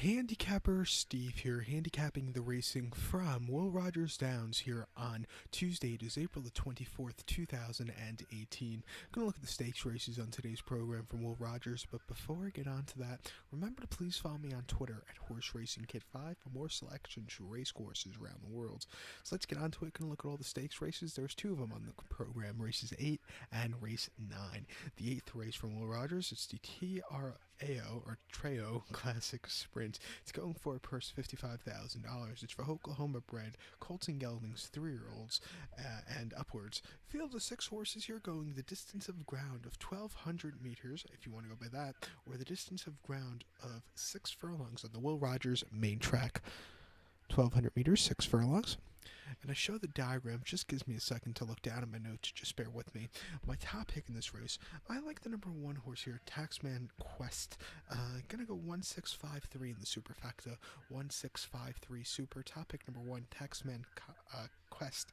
Handicapper Steve here, handicapping the racing from Will Rogers Downs here on Tuesday. It is April the 24th, 2018. Going to look at the stakes races on today's program from Will Rogers, but before I get on to that, remember to please follow me on Twitter at Horse Racing Kid 5 for more selections for race courses around the world. So let's get on to it. Going to look at all the stakes races. There's two of them on the program, races 8 and race 9. The 8th race from Will Rogers, it's the TRAO or Treo Classic Sprint. It's going for a purse $55,000. It's for Oklahoma bred colts and geldings, 3-year-olds and upwards. Field of 6 horses here going the distance of ground of 1,200 meters, if you want to go by that, or the distance of ground of 6 furlongs on the Will Rogers main track. 1,200 meters, 6 furlongs. And I show the diagram, just gives me a second to look down at my notes, just bear with me. My top pick in this race, I like the number 1 horse here, Taxman Quest. Gonna go 1653 in the superfecta, 1653 super. Top pick number 1, Taxman Quest.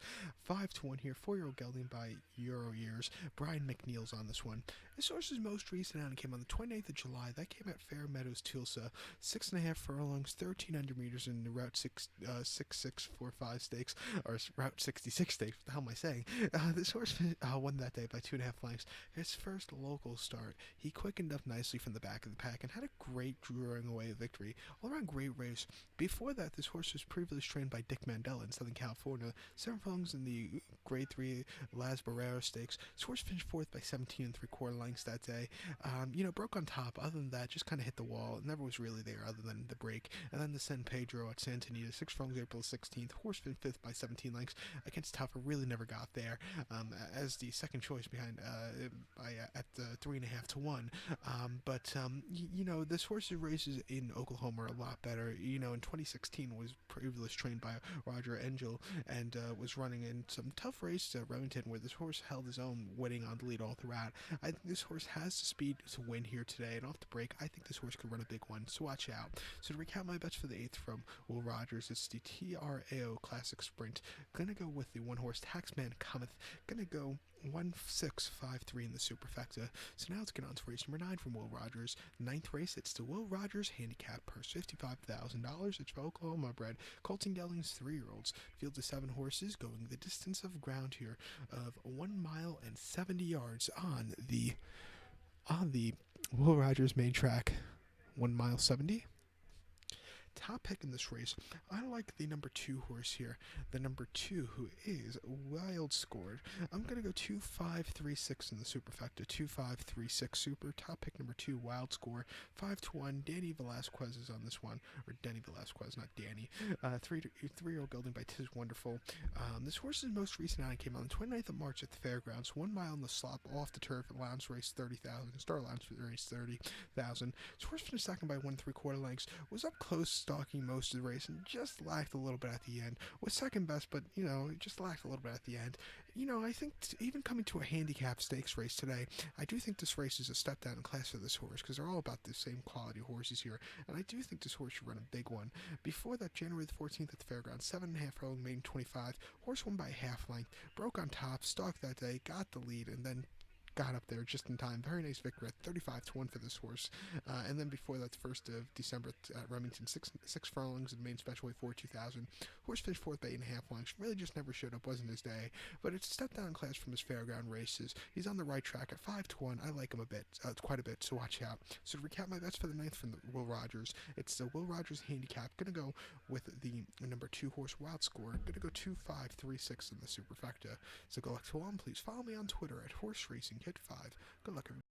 5-1 here, 4-year-old gelding by Euro Years. Brian McNeil's on this one. This horse's most recent outing came on the 29th of July. That came at Fair Meadows, Tulsa. 6.5 furlongs, 1,300 meters in the Route 6645 stakes, or Route 66 stakes. What the hell am I saying? This horse won that day by 2.5 lengths. His first local start. He quickened up nicely from the back of the pack and had a great drawing away victory. All around great race. Before that, this horse was previously trained by Dick Mandela in Southern California. 7 furlongs in the Grade 3 Las Barreras Stakes. This horse finished 4th by 17 3/4 lengths that day. Broke on top. Other than that, just kind of hit the wall. It never was really there other than the break. And then the San Pedro at Santa Anita, 6 furlongs April 16th. Horse finished 5th by 17 lengths against Tougher. Really never got there as the second choice behind at the 3.5 to 1. This horse's races in Oklahoma are a lot better. In 2016 was previously trained by Roger Angel and was running in some tough races at Remington where this horse held his own, winning on the lead all throughout. I think this horse has the speed to win here today, and off the break, I think this horse could run a big one, so watch out. So to recap my bets for the 8th from Will Rogers, it's the TRAO Classic Sprint. Gonna go with the 1 horse Taxman Cometh. Gonna go 1653 in the superfecta. So now let's get on to race number 9 from Will Rogers. 9th race, it's the Will Rogers Handicap purse, $55,000. It's for Oklahoma bred colts and geldings, 3-year-olds. Field of 7 horses going the distance of ground here of 1 mile and 70 yards on the Will Rogers main track. 1 mile 70. Top pick in this race, I like the number 2 horse here. The number 2, who is Wild Scored. I'm going to go 2536 in the superfecta. 2536 super. Top pick number 2, Wild Score. 5-1. Danny Velasquez is on this one. Or Denny Velasquez, not Danny. 3-year-old gelding by Tis Wonderful. This horse's most recent outing came on the 29th of March at the fairgrounds. 1 mile on the slop off the turf. Allowance race 30,000. Star allowance race 30,000. This horse finished second by 1 3/4 lengths. Was up close, stalking most of the race, and just lacked a little bit at the end. Was second best, but it just lacked a little bit at the end. I think even coming to a handicap stakes race today, I do think this race is a step down in class for this horse because they're all about the same quality horses here, and I do think this horse should run a big one. Before that, January the 14th at the fairgrounds, 7.5 furlong, maiden 25. Horse won by a half length, broke on top, stalked that day, got the lead, and then got up there just in time. Very nice victory at 35-1 for this horse. And then before that, the 1st of December at Remington, 6 furlongs in the main special weight 4-2,000. Horse finished 4th by 8.5 lengths. Really just never showed up, wasn't his day. But it's a step down in class from his fairground races. He's on the right track at 5-1. I like him a bit, quite a bit, so watch out. So to recap my bets for the 9th from the Will Rogers, it's the Will Rogers Handicap. Gonna go with the number 2 horse Wild Score. Gonna go 2536 in the superfecta. So go back to one. Please follow me on Twitter at Horse Racing Kid 5. Good luck, everybody.